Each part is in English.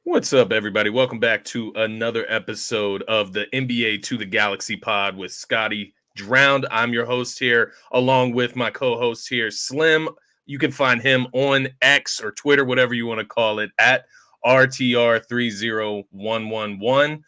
What's up, everybody? Welcome back to another episode of the NBA to the Galaxy pod with Scotty Drowned. I'm your host here, along with my co-host here, Slim. You can find him on X or Twitter, whatever you want to call it, at RTR30111.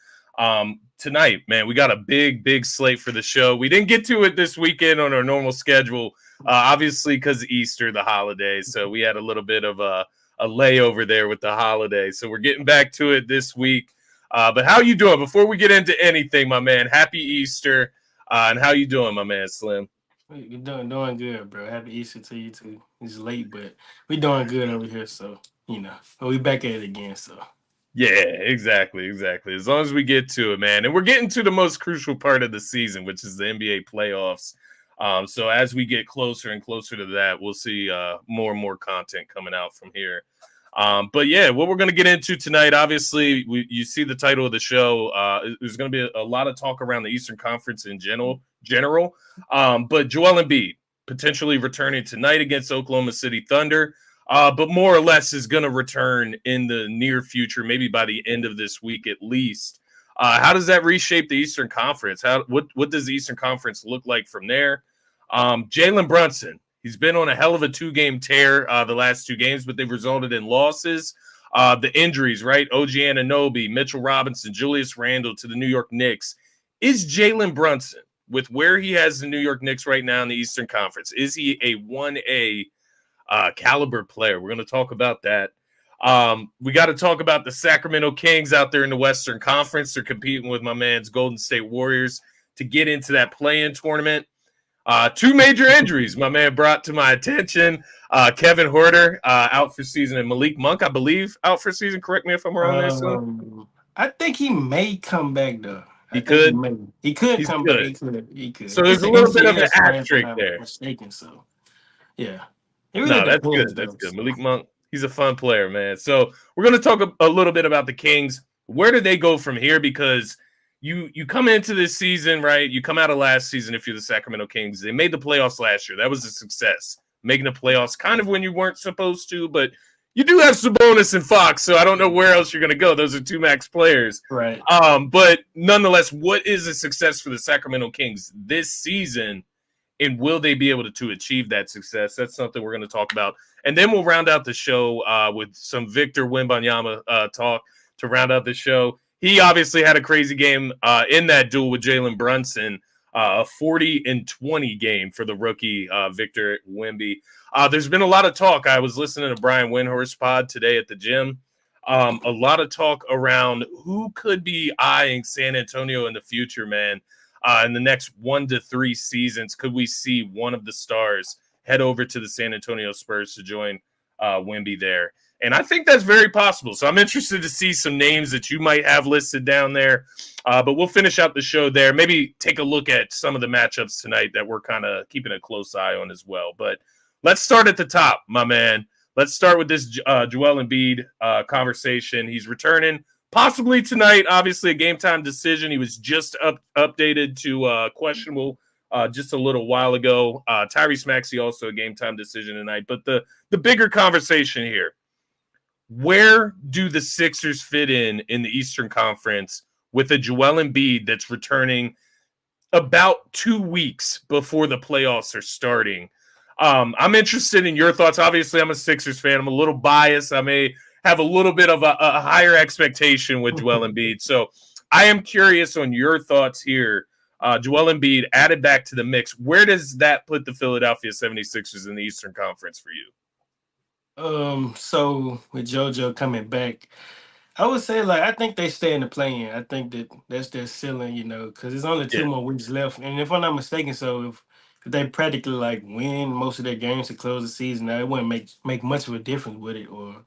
Tonight, man, we got a big slate for the show. We didn't get to it this weekend on our normal schedule, obviously because Easter, the holiday. So we had a little bit of a layover there with the holiday. So we're getting back to it this week. But how you doing? Before we get into anything, my man, happy Easter. And how you doing, my man, Slim? We doing good, bro. Happy Easter to you too. It's late, but we doing good over here. So we back at it again. So Yeah, exactly. As long as we get to it, man. And we're getting to the most crucial part of the season, which is the NBA playoffs. So as we get closer and closer to that, we'll see more and more content coming out from here. But yeah, what we're going to get into tonight, obviously, you see the title of the show. There's going to be a lot of talk around the Eastern Conference in general. But Joel Embiid potentially returning tonight against Oklahoma City Thunder. But more or less is going to return in the near future, maybe by the end of this week at least. How does that reshape the Eastern Conference? What does the Eastern Conference look like from there? Jalen Brunson, he's been on a hell of a two-game tear the last two games, but they've resulted in losses. The injuries, right? OG Anunoby, Mitchell Robinson, Julius Randle to the New York Knicks. Is Jalen Brunson, with where he has the New York Knicks right now in the Eastern Conference, is he a 1A caliber player? We're going to talk about that. We got to talk about the Sacramento Kings out there in the Western Conference. They're competing with my man's Golden State Warriors to get into that play-in tournament. Two major injuries my man brought to my attention. Kevin Huerter out for season, and Malik Monk, I believe, out for season. Correct me if I'm wrong there, son. I think he may come back though. He I think he could. may. He could He's come back. good. He could. So there's It's a an little bit of an MCS, right? If I'm asterisk not there. mistaken. So yeah, it really No, that's depends good. though. That's good. Malik Monk, he's a fun player, man. So we're going to talk a little bit about the Kings. Where do they go from here? Because you come into this season, right? You come out of last season if you're the Sacramento Kings. They made the playoffs last year. That was a success. Making the playoffs kind of when you weren't supposed to, but you do have Sabonis and Fox, so I don't know where else you're going to go. Those are two max players. Right. But nonetheless, what is a success for the Sacramento Kings this season? And will they be able to achieve that success? That's something we're going to talk about. And then we'll round out the show with some Victor Wembanyama talk to round out the show. He obviously had a crazy game in that duel with Jalen Brunson, a 40-20 game for the rookie Victor Wemby. There's been a lot of talk. I was listening to Brian Windhorst's pod today at the gym. A lot of talk around who could be eyeing San Antonio in the future, man. In the next 1 to 3 seasons, could we see one of the stars head over to the San Antonio Spurs to join Wemby there? And I think that's very possible. So I'm interested to see some names that you might have listed down there. But we'll finish out the show there. Maybe take a look at some of the matchups tonight that we're kind of keeping a close eye on as well. But let's start at the top, my man. Let's start with this Joel Embiid conversation. He's returning possibly tonight. Obviously, a game time decision. He was just updated to questionable just a little while ago. Tyrese Maxey also a game time decision tonight. But the bigger conversation here: where do the Sixers fit in the Eastern Conference with a Joel Embiid that's returning about 2 weeks before the playoffs are starting? I'm interested in your thoughts. Obviously, I'm a Sixers fan. I'm a little biased. I may have a little bit of a higher expectation with Joel Embiid. So I am curious on your thoughts here. Joel Embiid added back to the mix. Where does that put the Philadelphia 76ers in the Eastern Conference for you? So with JoJo coming back, I would say like I think they stay in the play-in. I think that's their ceiling, because there's only Yeah. 2 more weeks left. And if I'm not mistaken, so if they practically like win most of their games to close the season, now it wouldn't make much of a difference with it, or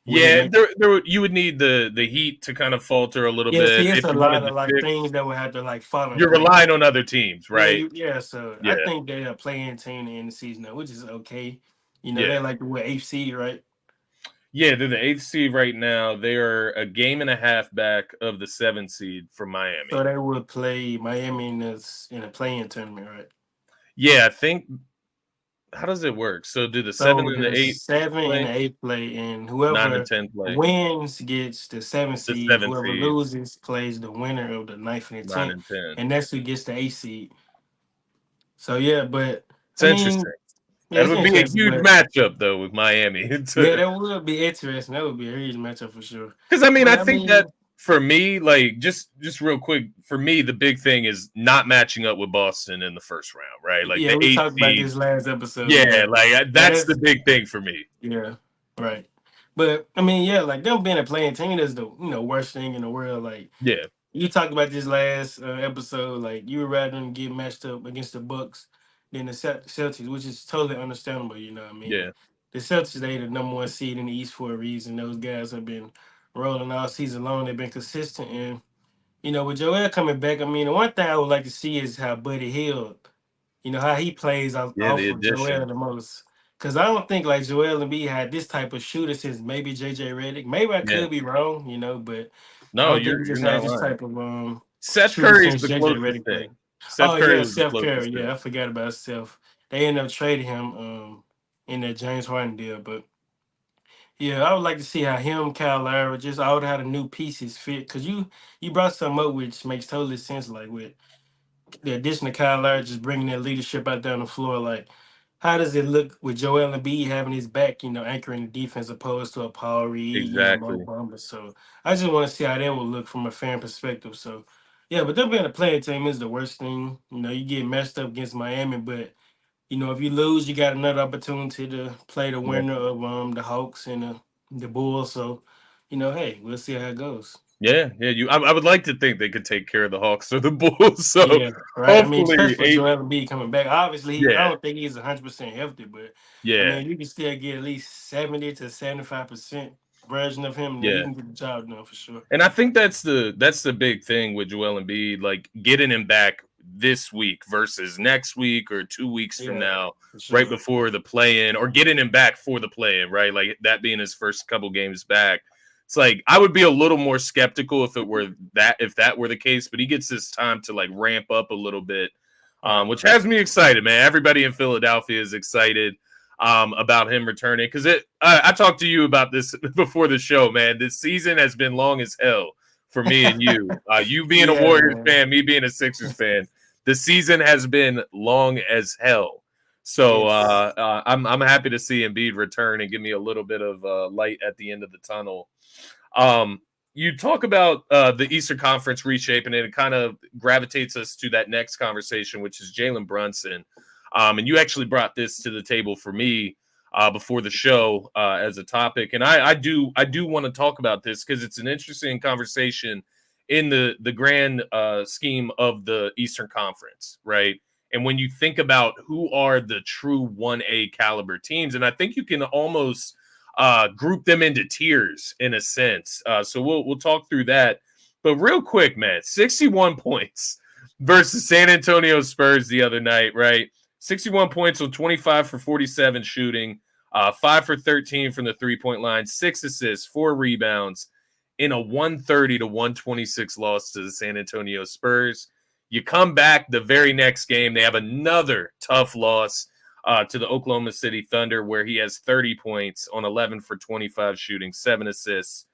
would it Yeah, make? you would need the Heat to kind of falter a little Yeah, bit see, it's if a you wanted lot to of like fix. things that would have to like fall in You're place. relying on other teams, Yeah, right? yeah. So I Yeah, think they're a playing team in the season now, which is okay. yeah. They're like the eighth seed, right? Yeah, they're the eighth seed right now. They are a game and a half back of the seventh seed from So Miami. they would play Miami in a playing tournament, right? Yeah, I think how does it work? So do the 7 So and the the 8 7 and play? the 8 play, and 9 and whoever 10 play. wins gets the 7 The seed. 7 Whoever seed, loses plays the winner of the ninth and the 9 10th, and 10. and that's who gets the 8 seed. So yeah, but It's I mean, interesting. yeah, That it's would be a interesting. huge But matchup though with Miami. yeah, that would be interesting. That would be a huge matchup for sure. Because I mean, I But I think that mean, for me, like just real quick, for me, the big thing is not matching up with Boston in the first round, right? Like yeah, the we 8 talked about seed. this last episode. Yeah, Yeah, like yeah, that's the that's big thing for me. yeah, right. But I mean, yeah, like them being a playing team is the worst thing in the world. Like Yeah, you talked about this last episode, like you would rather them get matched up against the Bucks than the Celtics, which is totally understandable. You know what I mean? yeah, The Celtics, they the number one seed in the East for a reason. Those guys have been rolling all season long. They've been consistent, and with Joel coming back, I mean, the one thing I would like to see is how Buddy Hield, how he plays yeah. off The of Joel addition. the most. Because I don't think like Joel Embiid had this type of shooter since maybe JJ Redick. Maybe I Yeah. could be wrong, but I No, don't think you're he you're just had not this lying. type of Seth shooter Curry is since the JJ closest Redick thing. played. Seth Oh Curry yeah, was the Seth Curry. closest thing. Yeah, I forgot about Seth. They ended up trading him in that James Harden deal, but yeah, I would like to see how him, Kyle Lowry, just all how the new pieces fit. Cause you brought something up which makes totally sense. Like with the addition of Kyle Lowry, just bringing that leadership out down the floor. Like, how does it look with Joel Embiid having his back, anchoring the defense opposed to a Paul Reed, Mo Exactly. Bamba? So I just want to see how that will look from a fan perspective. So yeah, but them being a playing team is the worst thing. You get messed up against Miami, but if you lose, you got another opportunity to play the Yeah. winner of the Hawks and the Bulls. So, hey, we'll see how it goes. Yeah, yeah. I would like to think they could take care of the Hawks or the Bulls. So Yeah, right. I mean, hopefully, especially with Joel Embiid coming back. Obviously, I yeah, don't think he's 100% healthy, but I yeah, mean, you can still get at least 70 to 75% version of him, and he yeah. can get the job done for sure. And I think that's the big thing with Joel Embiid, like getting him back this week versus next week or 2 weeks from Yeah, now, for right sure. before the play-in, or getting him back for the play-in, right? Like that being his first couple games back. It's like I would be a little more skeptical if that were the case, but he gets this time to like ramp up a little bit, Right. which has me excited, man. Everybody in Philadelphia is excited about him returning because I talked to you about this before the show, man. This season has been long as hell for me and you. You being a Yeah, Warriors man. fan, me being a Sixers fan. The season has been long as hell. So Yes. I'm happy to see Embiid return and give me a little bit of light at the end of the tunnel. You talk about the Eastern Conference reshaping, and it kind of gravitates us to that next conversation, which is Jalen Brunson. And you actually brought this to the table for me before the show as a topic, and I do want to talk about this because it's an interesting conversation in the grand scheme of the Eastern Conference, right? And when you think about who are the true 1A caliber teams, and I think you can almost group them into tiers in a sense. So we'll talk through that. But real quick, man, 61 points versus San Antonio Spurs the other night, right? 61 points on 25 for 47 shooting, 5 for 13 from the 3-point line, 6 assists, 4 rebounds in a 130 to 126 loss to the San Antonio Spurs. You come back the very next game, they have another tough loss to the Oklahoma City Thunder, where he has 30 points on 11 for 25 shooting, 7 assists.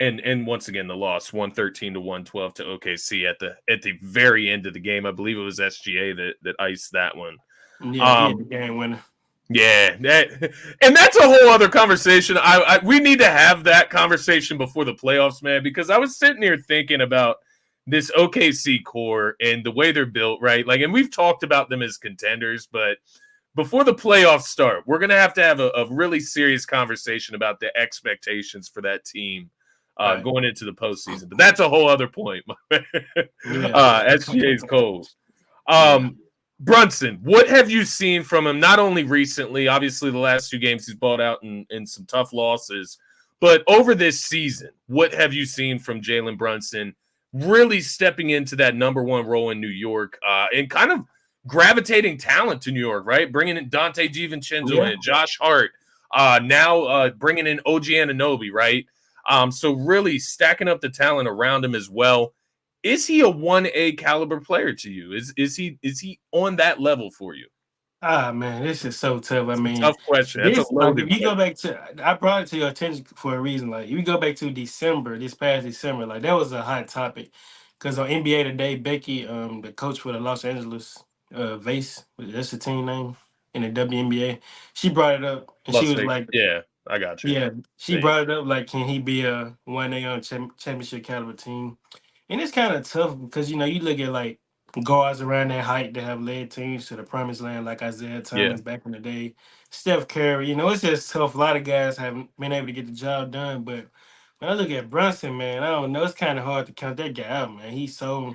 And once again, the loss 113 to 112 to OKC at the very end of the game. I believe it was SGA that iced that one. Yeah, he had the Um, game winner. yeah, and that's a whole other conversation. We need to have that conversation before the playoffs, man, because I was sitting here thinking about this OKC core and the way they're built, right? Like, and we've talked about them as contenders, but before the playoffs start, we're gonna have to have a really serious conversation about the expectations for that team Right. going into the postseason. But that's a whole other point. Yeah. SGA's cold. Yeah. Brunson, what have you seen from him? Not only recently, obviously the last 2 games he's balled out in some tough losses, but over this season, what have you seen from Jalen Brunson really stepping into that number one role in New York and kind of gravitating talent to New York, right? Bringing in Dante DiVincenzo Yeah. in, Josh Hart, now bringing in OG Anunoby, right? So really stacking up the talent around him as well. Is he a 1A caliber player to you? Is he on that level for you? Ah man, this is so tough. I It's a mean, tough question. That's a this like loaded if you go question. back to, I brought it to your attention for a reason. Like if you go back to December, this past December, like that was a hot topic. Because on NBA Today, Becky, the coach for the Los Angeles Vase, that's the team name in the WNBA, she brought it up and she Las was Vegas. like, Yeah, I got you. yeah, she Same. brought it up like, can he be a 1A on championship caliber team? And it's kind of tough because you look at like guards around that height that have led teams to the promised land, like Isaiah Yeah, Thomas back in the day, Steph Curry. It's just tough. A lot of guys haven't been able to get the job done. But when I look at Brunson, man, I don't know. It's kind of hard to count that guy out, man. He's so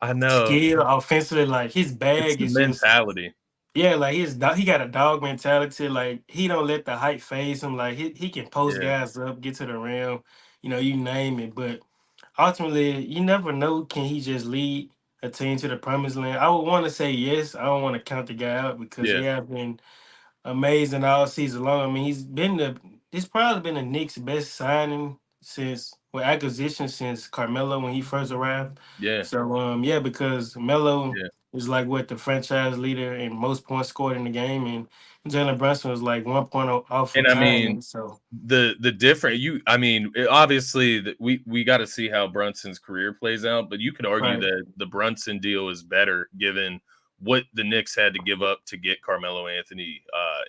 I know. skilled offensively. Like his It's bag the is just mentality. yeah, like he got a dog mentality. Like he don't let the height phase him. Like he can post Yeah, guys up, get to the rim, you name it. But ultimately, you never know. Can he just lead a team to the promised land? I would want to say yes. I don't want to count the guy out because he yeah, has been amazing all season long. I mean, he's probably been the Knicks' best signing since acquisition since Carmelo when he first arrived. yeah, So yeah, because Melo yeah. is like what the franchise leader in most points scored in the game, and Jalen Brunson was like 1 point off from And I tying mean, him. So the different I mean, obviously we got to see how Brunson's career plays out, but you could argue right, that the Brunson deal is better given what the Knicks had to give up to get Carmelo Anthony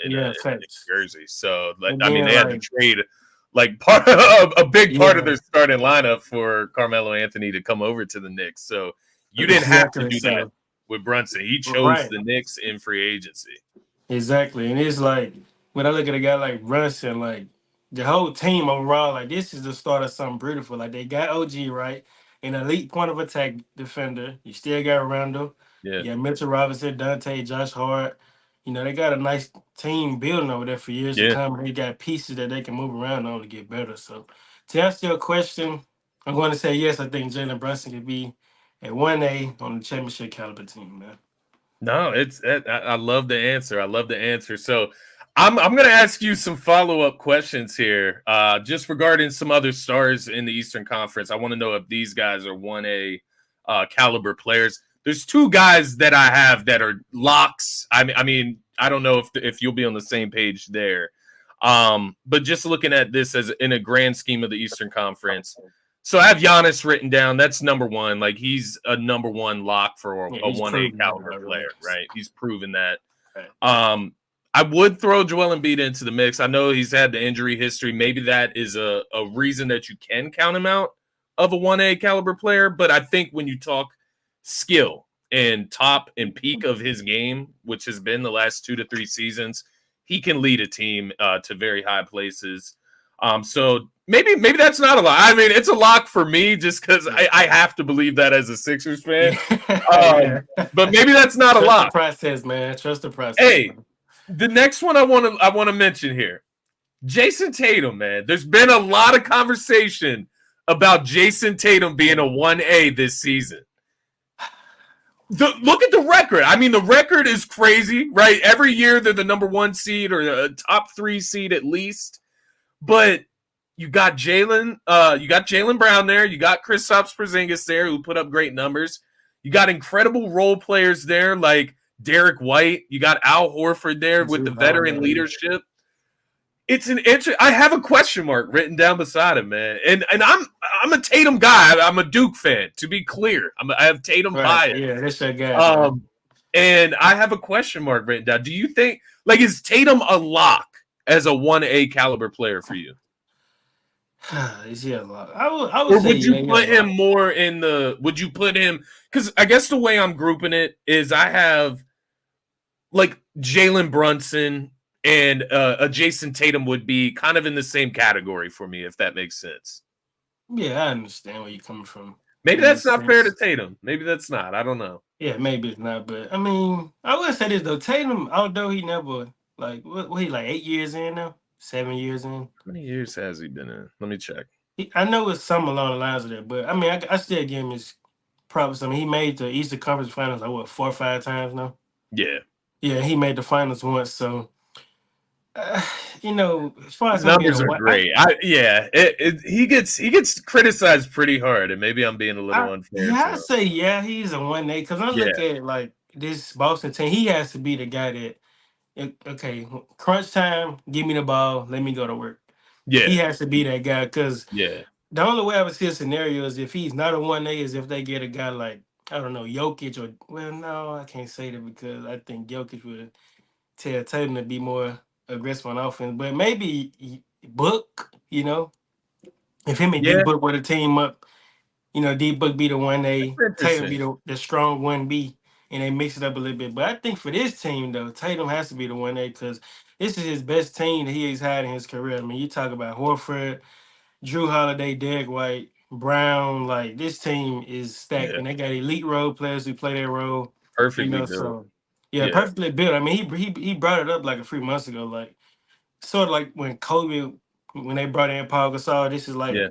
in yeah, a Knicks facts. jersey. So like And I mean, then they had to like trade like part a big part of yeah, their starting lineup for Carmelo Anthony to come over to the Knicks. So you didn't have to exactly. do that So with Brunson. He chose right. the Knicks in free agency. Exactly. And it's like when I look at a guy like Brunson, like the whole team overall, like this is the start of something beautiful. Like they got OG right, an elite point of attack defender. You still got Randall. Yeah. You got Mitchell Robinson, Dante, Josh Hart. They got a nice team building over there for years to Yeah. come. They got pieces that they can move around on to get better. So to answer your question, I'm going to say yes. I think Jalen Brunson could be a 1A on the championship caliber team, man. No, I love the answer. I love the answer. So I'm going to ask you some follow up questions here, just regarding some other stars in the Eastern Conference. I want to know if these guys are 1A caliber players. There's two guys that I have that are locks. I mean, I don't know if you'll be on the same page there. But just looking at this as in a grand scheme of the Eastern Conference, so I have Giannis written down. That's number one. Like he's a number one lock for Yeah, a he's 1A proven that caliber already. player, right? He's proven that. Right. I would throw Joel Embiid into the mix. I know he's had the injury history. Maybe that is a reason that you can count him out of a 1A caliber player. But I think when you talk skill and top and peak of his game, which has been the last 2 to 3 seasons, he can lead a team to very high places. So maybe that's not a lock. I mean, it's a lock for me just because Yeah. I have to believe that as a Sixers fan. Yeah. But maybe that's not a Trust the lock. process, man. Trust the process, Hey, man. the next one I want to mention here, Jason Tatum, man. There's been a lot of conversation about Jason Tatum being a 1A this season. Look at the record. I mean, the record is crazy, right? Every year they're the number one seed or a top 3 seed at least. But you got Jalen Brown there. You got Kristaps Porzingis there, who put up great numbers. You got incredible role players there, like Derek White. You got Al Horford there with the Drew veteran Holiday. leadership. It's an interest. I have a question mark written down beside him, man. And I'm a Tatum guy. I'm a Duke fan. To be clear, I have Tatum Right. bias. Yeah, that's your guy, man. Um, and I have a question mark written down. Do you think is Tatum a lock as a 1A caliber player for you? Is he a lot? I would Or say would you yeah, he a put him lot. more in the would you put him because I guess the way I'm grouping it is I have like Jalen Brunson and a Jason Tatum would be kind of in the same category for me, if that makes sense. Yeah, I understand where you're coming from Maybe in that that's not fair to sense. Tatum. Maybe that's not. I don't know. Yeah, maybe it's not, but I mean, I would say this though. Tatum, although he never like what he like 8 years in now, 7 years in. How many years has he been in? Let me check. I know it's some along the lines of that, but I mean, I still give him his props. I mean, he made the Eastern Conference Finals like what 4 or 5 times now. Yeah. Yeah, he made the finals once. So, uh, as far His as him being a numbers are what, great. He gets criticized pretty hard, and maybe I'm being a little unfair to I him. say yeah, he's a 1A because I Yeah, look at like this Boston team. He has to be the guy that Okay, crunch time, give me the ball, let me go to work. He Yeah, has to be that guy because yeah, the only way I would see a scenario is if he's not a 1A is if they get a guy like, I don't know, Jokic or, well, no, I can't say that because I think Jokic would tell Tatum to be more aggressive on offense. But maybe Book, if him and D yeah. Book were to team up, D Book be the 1A, That's Tatum be interesting. the strong 1B, and they mix it up a little bit. But I think for this team, though, Tatum has to be the 1A because this is his best team that he has had in his career. I mean, you talk about Horford, Drew Holiday, Derek White, Brown. Like this team is stacked, Yeah, and they got elite role players who play their role. perfectly built. So yeah, Yeah, perfectly built. I mean, he brought it up like a few months ago, like sort of like when Kobe, when they brought in Paul Gasol. This is like yeah,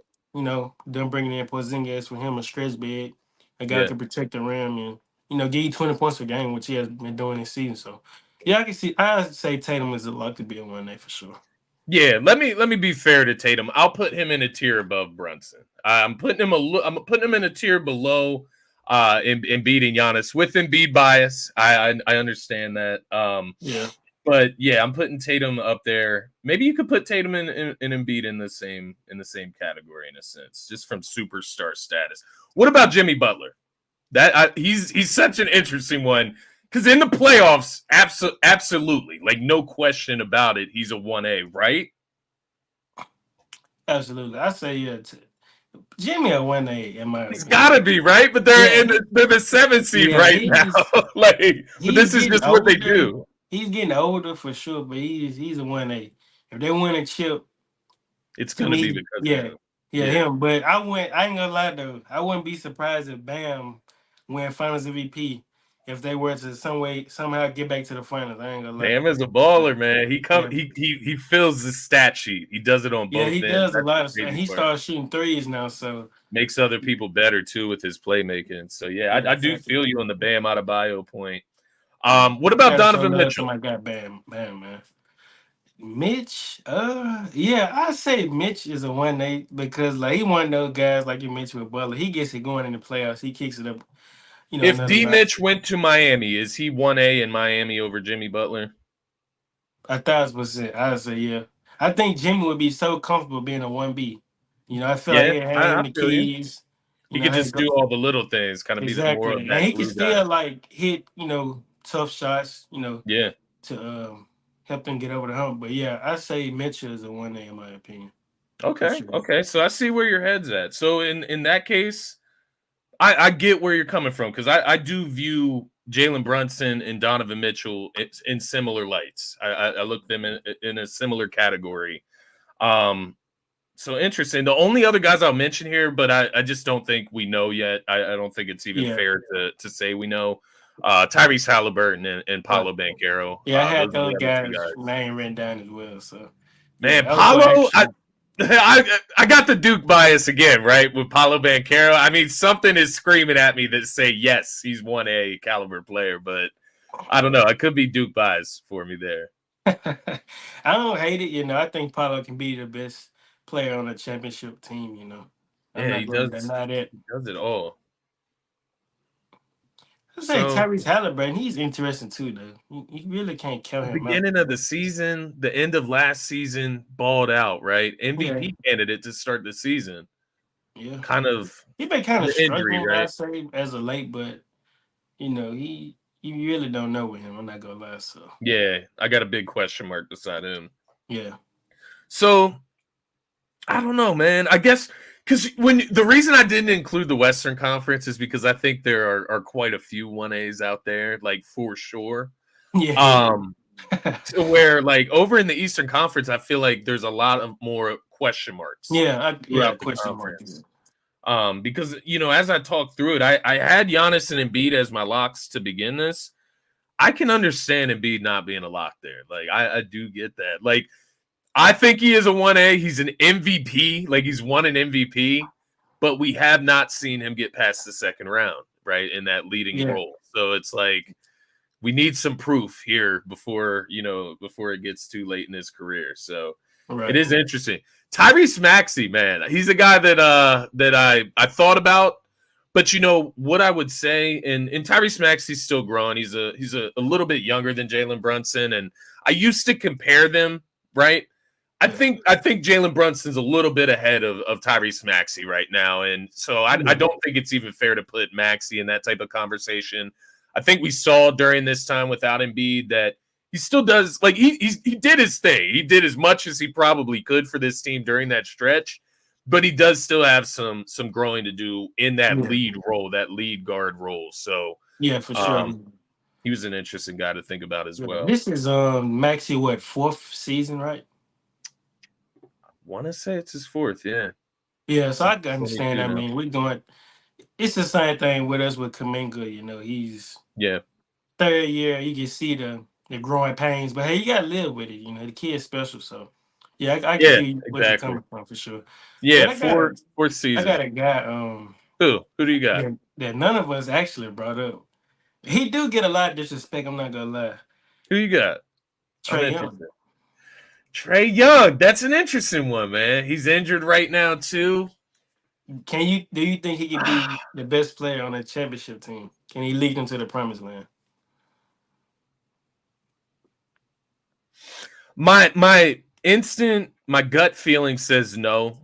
them bringing in Porzingis for him a stretch big, a guy who yeah. can protect the rim and give you 20 points a game, which he has been doing this season. So yeah, I can see. I say Tatum is a luck to be a 1A for sure. Yeah, let me be fair to Tatum. I'll put him in a tier above Brunson. I'm putting him in a tier below Embiid and Giannis with Embiid bias. I understand that. Yeah. But yeah, I'm putting Tatum up there. Maybe you could put Tatum and Embiid in the same category in a sense, just from superstar status. What about Jimmy Butler? He's such an interesting one because in the playoffs, absolutely, like no question about it, he's a 1A, right? Absolutely. I say yeah. Jimmy a 1A in my He's opinion. got to be right, but Yeah, they're the seventh seed yeah, right now. Like, but he's this is getting just what they older. do. He's getting older for sure, but he's a 1A. If they win a chip, It's to gonna be me, because of yeah, him. yeah, Yeah, him. But I ain't gonna lie though, I wouldn't be surprised if Bam win Finals MVP if they were to somehow get back to the finals. I ain't gonna lie. Bam is a But, baller, man. yeah, He fills the stat sheet. He does it on yeah, both he ends. does a That's lot the of stuff. And crazy he part. started shooting threes now, so Makes other people better too with his playmaking. So yeah, yeah, I do exactly. feel you on the Bam Adebayo point. Yeah, What about gotta show Donovan love to Mitchell? my guy Bam, man. Mitch, yeah, I say Mitch is a 1A because like he one of those guys like you mentioned with Butler. He gets it going in the playoffs. He kicks it up, If another D notch. Mitch went to Miami, is he 1A in Miami over Jimmy Butler? 1,000%. I say yeah. I think Jimmy would be so comfortable being a 1B. I feel like Yeah, he'll hand I him the feel you. keys. He could He'll just go do all the little things, kind of be more of exactly, and that he can glue guy. still like hit tough shots. Yeah. To help them get over the hump. But yeah, I say Mitchell is a 1A in my opinion for Okay. sure. Okay. So I see where your head's at. So in that case, I get where you're coming from because I do view Jalen Brunson and Donovan Mitchell in similar lights. I look them in a similar category. Um, so interesting. The only other guys I'll mention here, but I just don't think we know yet. I don't think it's even Yeah. fair to say we know. Tyrese Halliburton and Right. Paolo Banchero. Yeah, I Those had are the those other two guys' guys. name written down as well. So Man, yeah, I was gonna Paolo, ask you. I got the Duke bias again, right? With Paolo Banchero. I mean, something is screaming at me that say yes, he's 1A caliber player, but I don't know. I could be Duke bias for me there. I don't hate it. I think Paulo can be the best player on a championship team. I'm Yeah, not he going to does. deny that. He does it all. I say So Tyrese Halliburton, he's interesting too, though. You really can't count the him out. beginning of the season, the end of last season, balled out, right? Yeah, MVP candidate to start the season. yeah. Kind of He been kind of the injury, struggling, I right? say, as of late, but he you really don't know with him. I'm not gonna lie. So Yeah, I got a big question mark beside him. yeah, So I don't know, man. I guess because when the reason I didn't include the Western Conference is because I think there are quite a few 1As out there, like for sure. yeah, Um, to where like over in the Eastern Conference, I feel like there's a lot of more question marks yeah. throughout the Question mark. Yeah. conference. Because as I talked through it, I had Giannis and Embiid as my locks to begin this. I can understand Embiid not being a lock there. Like I do get that. Like I think he is a 1A. He's an MVP. Like he's won an MVP, but we have not seen him get past the second round, right? In that leading Yeah. role. So it's like we need some proof here before it gets too late in his career. So it Right. is interesting. Tyrese Maxey, man, he's a guy that I thought about, But what I would say, and Tyrese Maxey's still growing. He's a little bit younger than Jalen Brunson, and I used to compare them, right? Yeah. I think Jalen Brunson's a little bit ahead of Tyrese Maxey right now, and so I Yeah. don't think it's even fair to put Maxey in that type of conversation. I think we saw during this time without Embiid that he still does, like, he did his thing. He did as much as he probably could for this team during that stretch, but he does still have some growing to do in that Yeah. lead role, that lead guard role. So Yeah, for sure. um, he was an interesting guy to think about as Yeah. well. This is Maxie, what, fourth season, right? Want to say it's his fourth, yeah. Yeah, so He's I can understand. 22 I now. mean, we're doing it's the same thing with us with Kaminga. He's Yeah. third year. You can see the growing pains, but hey, you gotta live with it. The kid's special. So yeah, I can Yeah, see what you're exactly. coming from for sure. Yeah, But fourth I got season. a guy Who do you got? that none of us actually brought up. He do get a lot of disrespect. I'm not gonna lie. Who you got? I'm Trae Young. interested. Trae Young. That's an interesting one, man. He's injured right now too. Do you think he could be the best player on a championship team? Can he lead them to the promised land? My gut feeling says no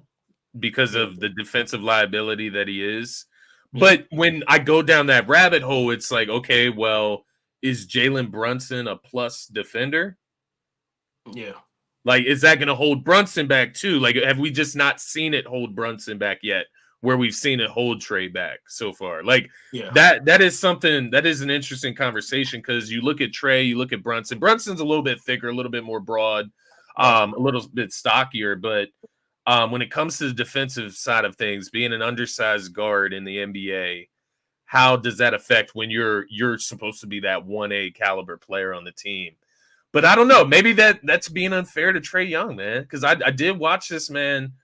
because Yeah. of the defensive liability that he is. Yeah. But when I go down that rabbit hole, it's like, okay, well, is Jalen Brunson a plus defender? Yeah. Like, is that going to hold Brunson back too? Like, have we just not seen it hold Brunson back yet? Where we've seen it hold Trae back so far? Like, Yeah. that is something that is an interesting conversation because you look at Trae, you look at Brunson. Brunson's a little bit thicker, a little bit more broad, a little bit stockier. But when it comes to the defensive side of things, being an undersized guard in the NBA, how does that affect when you're supposed to be that 1A caliber player on the team? But I don't know. Maybe that's being unfair to Trae Young, man. Because I did watch this man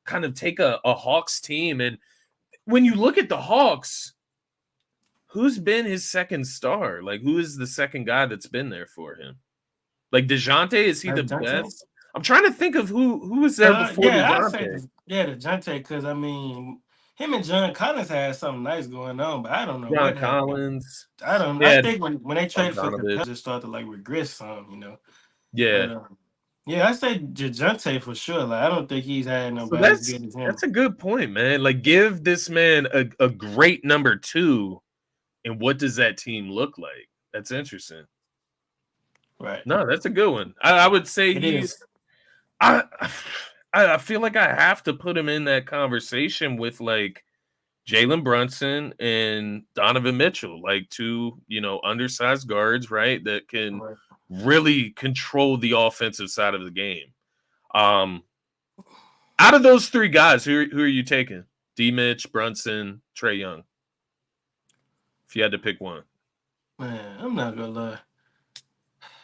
kind of take a Hawks team. And when you look at the Hawks, who's been his second star? Like, who is the second guy that's been there for him? Like, DeJounte, is he the best? I'm trying to think of who was there before Yeah, I say DeJounte. DeJounte because I mean him and John Collins had something nice going on, but I don't know John what happened. Collins. I don't. I Yeah, think when they traded for Bogdanovich. Capella, just started to like regress some. Yeah. But yeah, I say DeJounte for sure. Like I don't think he's had So nobody as good as him. that's a good point, man. Like, give this man a great number two, and what does that team look like? That's interesting. Right. No, that's a good one. I would say It he's. is. I I feel like I have to put him in that conversation with like Jalen Brunson and Donovan Mitchell, like two undersized guards, right? That can Right. really control the offensive side of the game. Um, Out of those three guys, who are you taking? D. Mitch, Brunson, Trae Young. If you had to pick one, Man, I'm not gonna lie.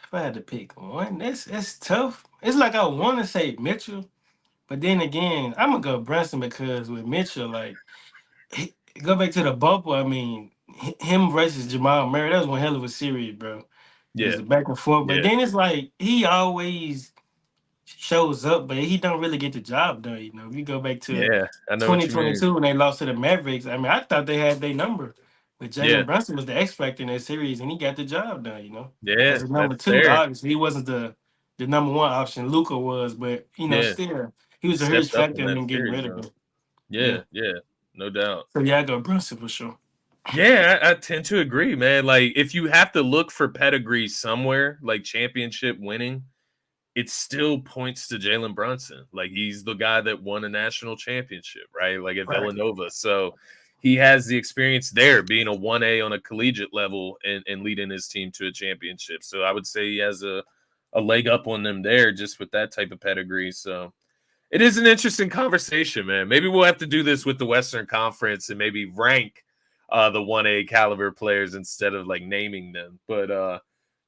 If I had to pick one, that's tough. It's like I want to say Mitchell, but then again, I'm gonna go Brunson because with Mitchell, like go back to the bubble. I mean, him versus Jamal Murray, that was one hell of a series, bro. It was yeah, a back and forth, but yeah, then it's like he always shows up, but he don't really get the job done. If you go back to yeah. I know what you mean. 2022 when they lost to the Mavericks, I mean, I thought they had their number, but Yeah, Jalen Brunson was the X factor in that series, and he got the job done. yeah, As a number that's two, fair. obviously he wasn't the number one option. Luca was, but Yeah, still he he was a huge stepped up factor in in that them getting series, rid of though. him. Yeah. Yeah, no doubt. So yeah, I go Brunson for sure. Yeah, I tend to agree, man. Like, if you have to look for pedigree somewhere, like championship winning, it still points to Jalen Brunson. Like, he's the guy that won a national championship, right? Like at Right. Villanova. So he has the experience there being a 1A on a collegiate level and leading his team to a championship. So I would say he has a leg up on them there just with that type of pedigree. So it is an interesting conversation, man. Maybe we'll have to do this with the Western Conference and maybe rank the 1A caliber players instead of like naming them. But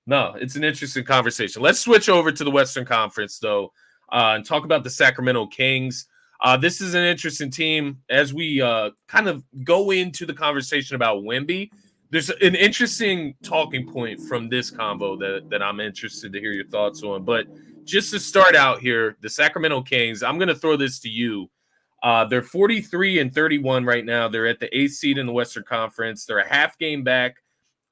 no, it's an interesting conversation. Let's switch over to the Western Conference, though, and talk about the Sacramento Kings. This is an interesting team as we kind of go into the conversation about Wemby. There's an interesting talking point from this combo that I'm interested to hear your thoughts on. But just to start out here, the Sacramento Kings, I'm going to throw this to you. They're 43-31 right now. They're at the 8th seed in the Western Conference. They're a half game back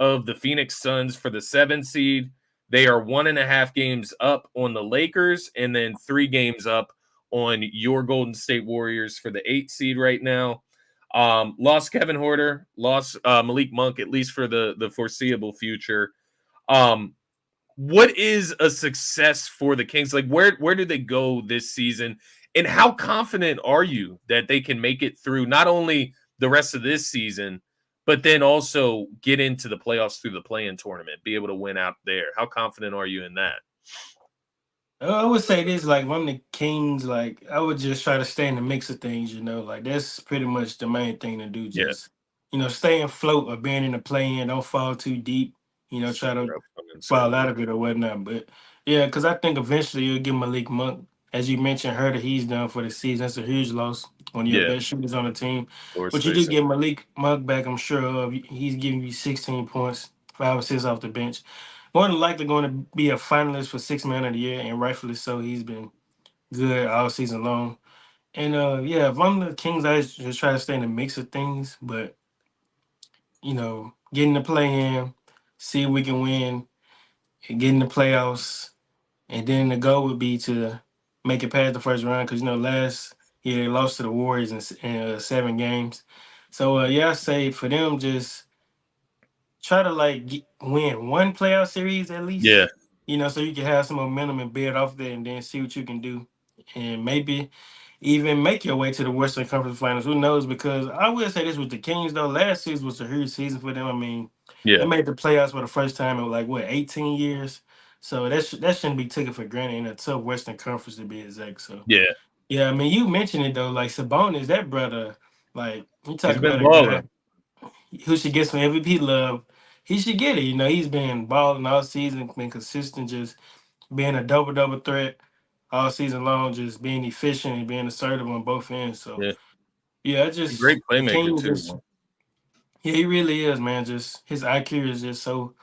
of the Phoenix Suns for the 7th seed. They are 1.5 games up on the Lakers and then 3 games up on your Golden State Warriors for the 8th seed right now. Lost Kevin Huerter, lost Malik Monk, at least for the foreseeable future. What is a success for the Kings? Like, where do they go this season? And how confident are you that they can make it through not only the rest of this season, but then also get into the playoffs through the play-in tournament, be able to win out there? How confident are you in that? I would say this, like, if I'm the Kings, like, I would just try to stay in the mix of things, like that's pretty much the main thing to do. Yeah. Just, stay afloat or being in the play-in, don't fall too deep, try to fall out of it or whatnot. But yeah, because I think eventually you'll get Malik Monk. As you mentioned, Huerter, he's done for the season. That's a huge loss. One of your best shooters on the team. Floor But you do spacing. get Malik Monk back, I'm sure of. He's giving you 16 points, 5 assists off the bench. More than likely going to be a finalist for Sixth Man of the Year, and rightfully so. He's been good all season long. And yeah, if I'm the Kings, I just try to stay in the mix of things. But get in the play-in, see if we can win, and get in the playoffs. And then the goal would be to make it past the first round because last year they lost to the Warriors in 7 games. So yeah, I say for them just try to win one playoff series at least. Yeah. So you can have some momentum and build off there, and then see what you can do, and maybe even make your way to the Western Conference Finals. Who knows? Because I will say this with the Kings though, last season was a huge season for them. I mean, they made the playoffs for the first time in 18 years. So that shouldn't be taken for granted in a tough Western Conference to be exact. So yeah, I mean you mentioned it though, like Sabonis, that brother, like you He's talk been about a guy balling. who should get some MVP love. He should get it. He's been balling all season, been consistent, just being a double threat all season long, just being efficient and being assertive on both ends. So Yeah. yeah, A great the playmaker King too. just yeah, he really is, man. Just his IQ is just so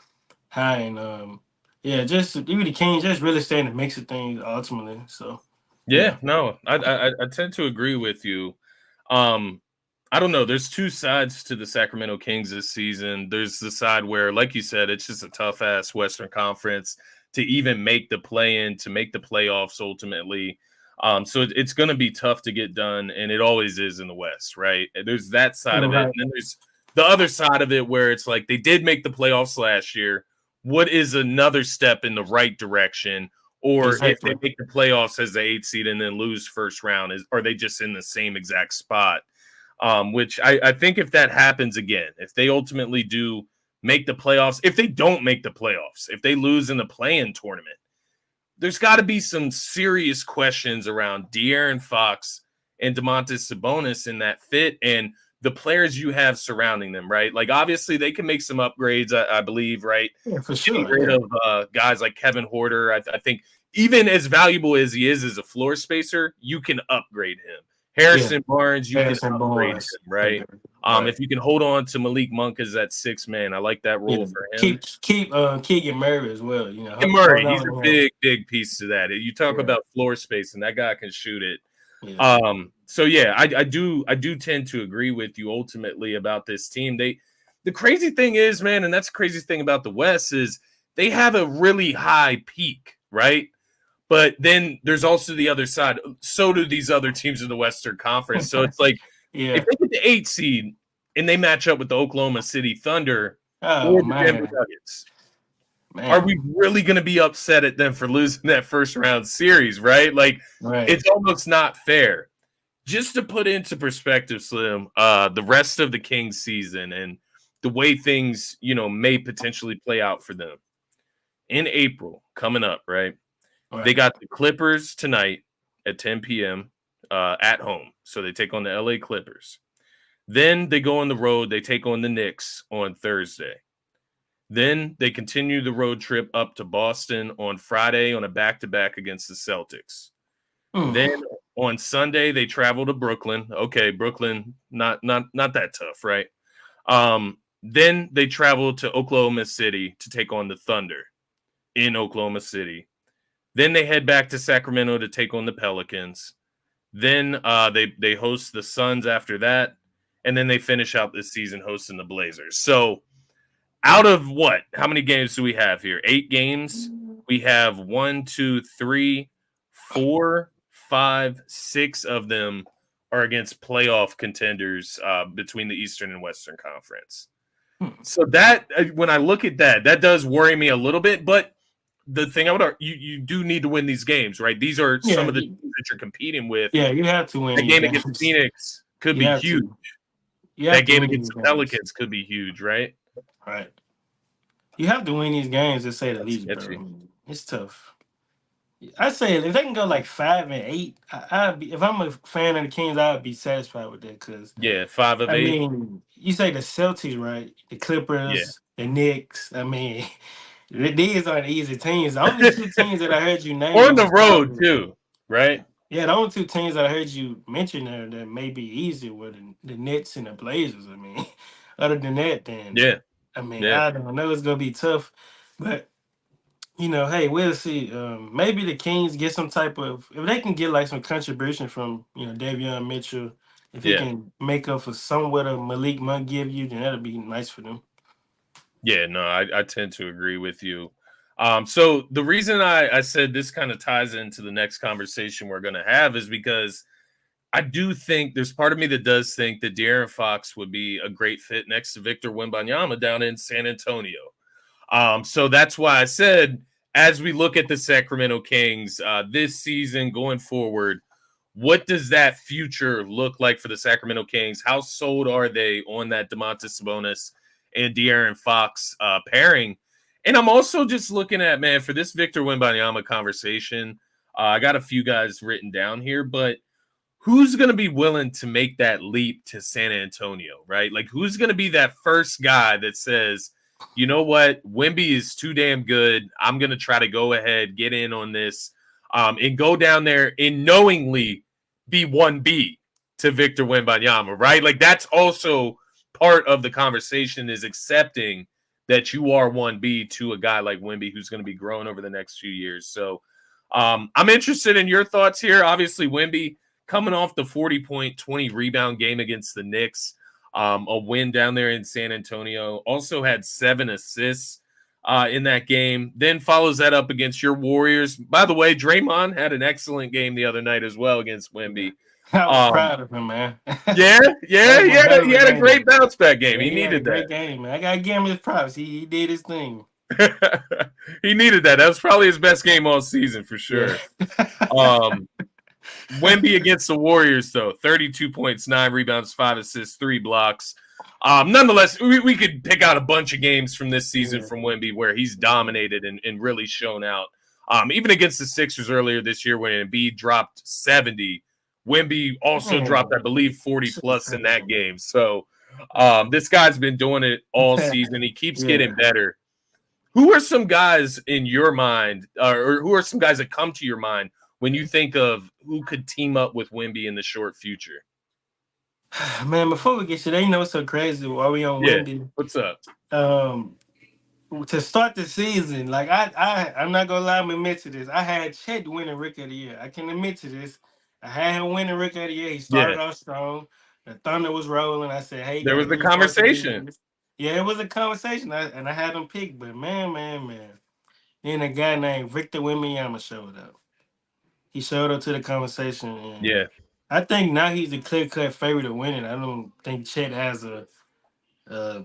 high, and yeah, just even the King just really stay in the mix of things ultimately. So Yeah, yeah. no, I tend to agree with you. Um, I don't know. There's two sides to the Sacramento Kings this season. There's the side where, like you said, it's just a tough ass Western Conference to even make the play in, to make the playoffs ultimately. So it's going to be tough to get done, and it always is in the West, right? There's that side of it, Right. and then there's the other side of it where it's like they did make the playoffs last year. What is another step in the right direction? Or if they Exactly. make the playoffs as the 8th seed and then lose first round, are they just in the same exact spot? Which I think if that happens again, if they ultimately do make the playoffs, if they don't make the playoffs, if they lose in the play-in tournament, there's got to be some serious questions around De'Aaron Fox and Domantas Sabonis in that fit and the players you have surrounding them, right? Like, obviously, they can make some upgrades, I believe, right? Yeah, for Getting sure. rid Yeah. of guys like Kevin Huerter, I think even as valuable as he is as a floor spacer, you can upgrade him. Yeah. Harrison Barnes, you can Harrison upgrade Barnes. him, right? Right. If you can hold on to Malik Monk as that 6 man, I like that Yeah. role for him. Keep Keegan Murray as well. And Hold Murray, he's on a to him. big piece to that. You talk Yeah. about floor space, and that guy can shoot it. Yeah. So yeah, I do tend to agree with you ultimately about this team. The crazy thing is, man, and that's the craziest thing about the West is they have a really high peak, right? But then there's also the other side. So do these other teams in the Western Conference. So it's like if Yeah. they get the 8th seed and they match up with the Oklahoma City Thunder Oh or the Denver man. Nuggets, are Man. we really going to be upset at them for losing that first round series, right? Like, Right. it's almost not fair. Just to put into perspective, Slim, the rest of the Kings season and the way things, may potentially play out for them in April coming up, right? They Right. got the Clippers tonight at 10 p.m. At home. So they take on the LA Clippers. Then they go on the road. They take on the Knicks on Thursday. Then they continue the road trip up to Boston on Friday on a back-to-back against the Celtics. Mm. Then on Sunday they travel to Brooklyn. Okay, Brooklyn, not that tough, right? Then they travel to Oklahoma City to take on the Thunder in Oklahoma City. Then they head back to Sacramento to take on the Pelicans. Then they host the Suns after that, and then they finish out this season hosting the Blazers. So out of what? How many games do we have here? 8 games. We have 1, 2, 3, 4, 5, 6 of them are against playoff contenders between the Eastern and Western Conference. So that when I look at that, that does worry me a little bit. But the thing I would you do need to win these games, right? These are some of the teams that you're competing with. Yeah, you have to win That these game against games. Phoenix could You be have huge. to. You have That to game win against these the games. Pelicans could be huge, right? Right. You have to win these games to say the That's least, sketchy. bro. It's tough. I say if they can go like 5-8, I'd be. If I'm a fan of the Kings, I'd be satisfied with that. Cause Yeah, 5 of I 8. mean, you say the Celtics, right? The Yeah. Clippers, the Knicks. I mean, these aren't easy teams. The only two teams that I heard you name On that the was road probably too, right? yeah. The only two teams that I heard you mention there that may be easy were the Nets and the Blazers. I mean, other than that, then Yeah, I mean, yeah, I don't know. It's gonna be tough, but hey, we'll see. Maybe the Kings get some type of if they can get like some contribution from Davion Mitchell, if he yeah, can make up for somewhat of Malik Monk give you, then that'll be nice for them. yeah. No, I tend to agree with you. So the reason I said this kind of ties into the next conversation we're going to have is because I do think there's part of me that does think that De'Aaron Fox would be a great fit next to Victor Wembanyama down in San Antonio. So that's why I said, as we look at the Sacramento Kings this season going forward, what does that future look like for the Sacramento Kings? How sold are they on that Domantas Sabonis and De'Aaron Fox pairing? And I'm also just looking at, man, for this Victor Wembanyama conversation, I got a few guys written down here, but who's going to be willing to make that leap to San Antonio, right? Like, who's going to be that first guy that says, you know what, Wemby is too damn good. I'm going to try to go ahead, get in on this, and go down there and knowingly be 1B to Victor Wembanyama, right? Like, that's also part of the conversation is accepting that you are 1B to a guy like Wemby who's going to be growing over the next few years. So I'm interested in your thoughts here. Obviously, Wemby coming off the 40-point, 20 rebound game against the Knicks, a win down there in San Antonio. Also had 7 assists in that game. Then follows that up against your Warriors. By the way, Draymond had an excellent game the other night as well against Wemby. I was proud of him, man. Yeah, That was one hell of he a had a great game. bounce back game. Yeah, He he had a needed great that. game, man. I gotta give him his props. He did his thing. He needed that. That was probably his best game all season for Yeah. sure. Wemby against the Warriors, though, 32 points, 9 rebounds, 5 assists, 3 blocks. Nonetheless, we could pick out a bunch of games from this season Yeah. from Wemby where he's dominated and really shown out. Even against the Sixers earlier this year when Embiid dropped 70, Wemby also dropped, I believe, 40 plus in that game. So this guy's been doing it all season. He keeps getting better. Who are some guys in your mind, or who are some guys that come to your mind when you think of who could team up with Wemby in the short future? Man, before we get to that, what's so crazy? While we on Yeah, Wemby, what's up? to start the season, like I'm not gonna lie, I'm admit to this. I had Chet winning Rookie of the Year. I can admit to this. I had him winning Rookie of the Year. He started Yeah, off strong. The Thunder was rolling. I said, "Hey, there got to was the reinforce the conversation. defense." Yeah, it was a conversation, and I had him picked. But man, then a guy named Victor Wembanyama showed up. He showed up to the conversation, and Yeah, I think now he's the clear-cut favorite to win it. I don't think Chet has a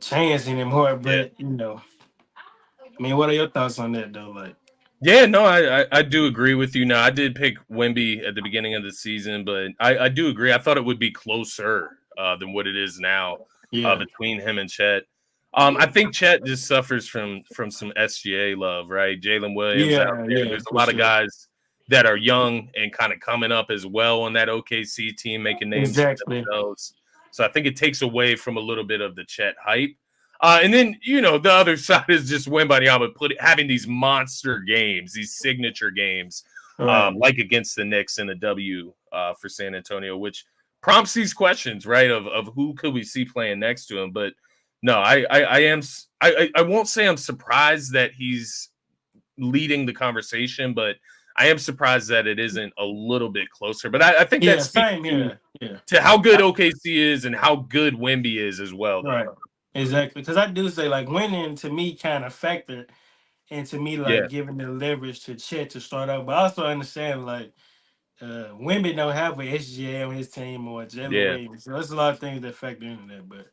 chance anymore. yeah. But I mean, what are your thoughts on that though? Like, Yeah, no, I do agree with you. Now, I did pick Wemby at the beginning of the season, but I do agree. I thought it would be closer than what it is now yeah, between him and Chet. I think Chet just suffers from some SGA love, right? Jalen Williams out there. There's a for lot of sure. guys that are young and kind of coming up as well on that OKC team, making names for Exactly. themselves. So I think it takes away from a little bit of the Chet hype. And then, the other side is just Wembanyama having these monster games, these signature games, Right. like against the Knicks in the W for San Antonio, which prompts these questions, right, of who could we see playing next to him. But no, I won't say I'm surprised that he's leading the conversation, but I am surprised that it isn't a little bit closer. But I think that Yeah, speaks same here. Yeah. to how good OKC is and how good Wemby is as well, though. Right. Exactly. Because I do say like winning to me kind of factored into me Yeah, like giving the leverage to Chet to start out. But I also understand like Wemby don't have a SGA on his team or Jalen yeah, Williams. So there's a lot of things that factor into that. But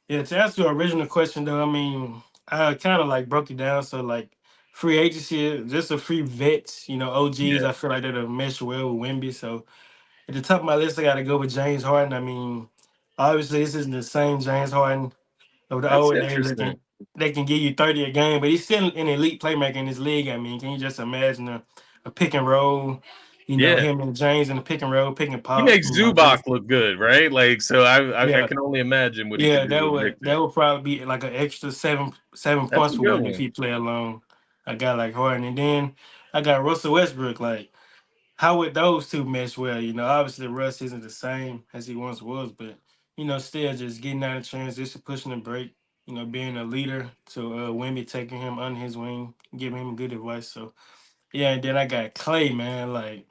yeah, to answer your original question though, I mean, I kind of like broke it down. So like free agency, just a free vets, OGs. yeah. I feel like that'll mesh well with Wemby. So at the top of my list, I got to go with James Harden. I mean, obviously this isn't the same James Harden of the That's old days. interesting. They can give you 30 a game, but he's still an elite playmaker in this league. I mean, can you just imagine a pick and roll? Yeah. Him and James in the pick and roll, pick and He pop. makes Zubac look good, right? Like, so I Yeah, can only imagine what he yeah, could do that with would Victor. that would probably be like an extra seven That's points a for good Wemby if one. he play alone. A guy like Harden, and then I got Russell Westbrook. Like, how would those two mesh well? Obviously Russ isn't the same as he once was, but still just getting out of transition, pushing the break. Being a leader to Wemby, taking him under his wing, giving him good advice. So yeah, and then I got Clay, man. Like,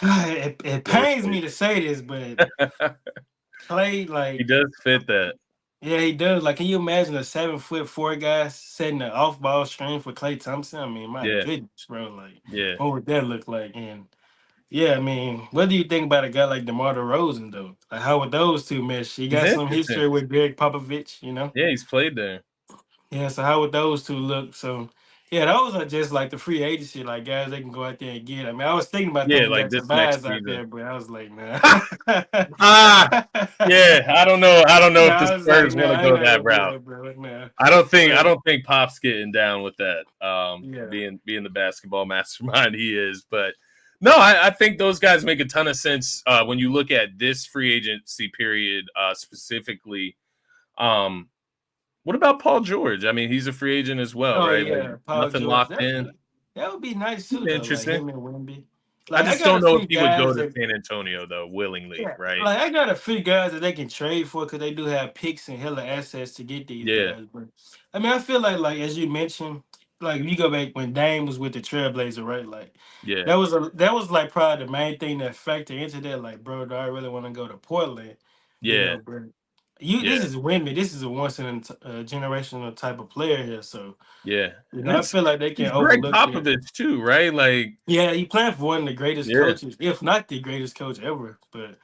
it Poor pains Clay. me to say this, but Clay, He like. does fit that. Yeah, he does. Like, can you imagine a 7'4" guy setting an off ball screen for Klay Thompson? I mean, my Yeah, goodness, bro. Like, yeah. what would that look like? And yeah, I mean, what do you think about a guy like DeMar DeRozan though? Like, how would those two mesh? He He's got some interesting. history with Greg Popovich. Yeah, he's played there. Yeah, so how would those two look? So yeah, those are just like the free agency, like guys they can go out there and get. I mean, I was thinking about Yeah, throwing like guys this next Tobias out season. there, but I was like, nah. Ah, yeah. I don't know. I don't know No, if the I was like, Spurs nah, want to I ain't go not that gonna do route. that, bro. Nah. I But don't think Pop's getting down with that. yeah. Being the basketball mastermind he is, but no, I think those guys make a ton of sense when you look at this free agency period specifically. Um, what about Paul George? I mean, he's a free agent as well, Oh right? Like yeah, Paul nothing George. locked in. That would be nice He's too, though. Like interesting. him and Wemby. I Like I just got don't a know if few he would go guys to that San Antonio though willingly, yeah, right? like I got a few guys that they can trade for because they do have picks and hella assets to get these Yeah, guys. But I mean, I feel like as you mentioned, like if you go back when Dame was with the Trailblazer, right? Like yeah, that was like probably the main thing that factored into that. Like, bro, do I really want to go to Portland? yeah, But yeah. this is Wemby. This is a once in a generational type of player here. So Yeah, and I it's feel like they can it's Greg overlook that. Popovich too, right? Like, Yeah, he playing for one of the greatest yeah, coaches, if not the greatest coach ever. But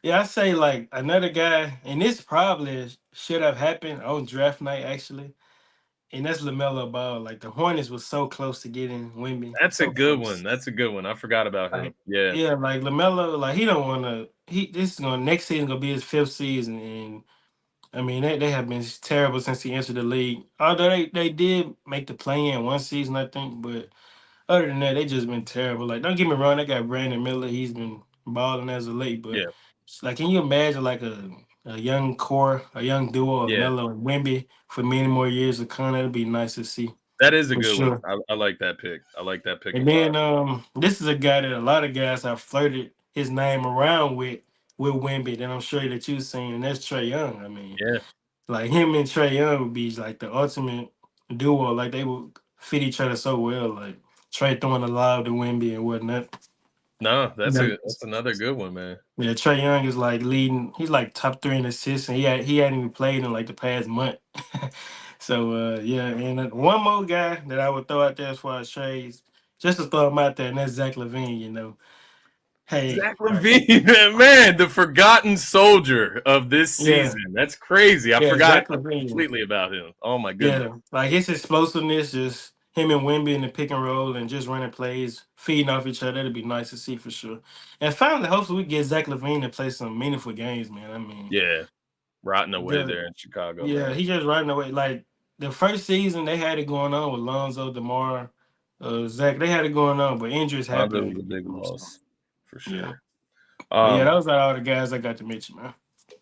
yeah, I say like another guy, and this probably should have happened on draft night actually, and that's Lamelo Ball. Like the Hornets was so close to getting Wemby, that's a so good one. close. That's a good one. I forgot about him. Like Yeah, yeah, like Lamelo, like he don't want to. This is gonna next season gonna be his fifth season, and I mean they have been terrible since he entered the league. Although they did make the play in one season, I think, but. Other than that, they just been terrible. Like, don't get me wrong, they got Brandon Miller. He's been balling as of late, but yeah, like, can you imagine like a young core, a young duo of yeah. Melo and Wemby for many more years to come? That'd be nice to see That is a for good one. sure. I like that pick. I like that pick a And lot. then this is a guy that a lot of guys have flirted his name around with Wemby that I'm sure that you've seen, and that's Trey Young. I mean, Yeah. like him and Trey Young would be like the ultimate duo. Like they would fit each other so well. Like Trey throwing the lob to Wemby and whatnot. No, Yeah. that's another good one, man. Yeah, Trey Young is like leading. He's like top three in assists, and he hadn't even played in like the past month. So yeah, and one more guy that I would throw out there as far as trades, just to throw him out there, and that's Zach LaVine. Hey, Zach LaVine, man, the forgotten soldier of this yeah, season. That's crazy. I yeah, forgot Zach LaVine. completely about him. Oh my goodness. Yeah, like his explosiveness, just him and Wemby in the pick and roll and just running plays, feeding off each other. That'd be nice to see for sure. And finally, hopefully, we get Zach LaVine to play some meaningful games, man. I mean, Yeah, rotting away the there in Chicago, yeah, man. he just running away. Like the first season, they had it going on with Lonzo, DeMar, Zach. They had it going on, but injuries Lonzo was a happened. big loss for Yeah, sure. but yeah, Um, those are all the guys I got to mention, man.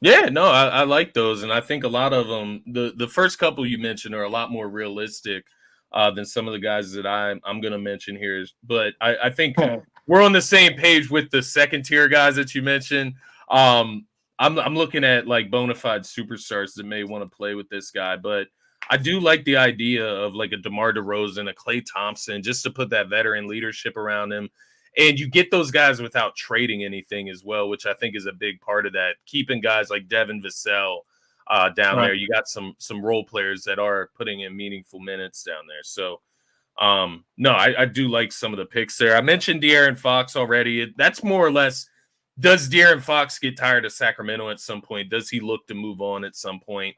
Yeah, no, I like those, and I think a lot of them. The first couple you mentioned are a lot more realistic than some of the guys that I'm going to mention here. But I think we're on the same page with the second tier guys that you mentioned. I'm looking at like bona fide superstars that may want to play with this guy, but I do like the idea of like a DeMar DeRozan, a Klay Thompson, just to put that veteran leadership around him. And you get those guys without trading anything as well, which I think is a big part of that. Keeping guys like Devin Vassell down there. Right. You got some role players that are putting in meaningful minutes down there. So no, I do like some of the picks there. I mentioned De'Aaron Fox already. That's more or less, does De'Aaron Fox get tired of Sacramento at some point? Does he look to move on at some point?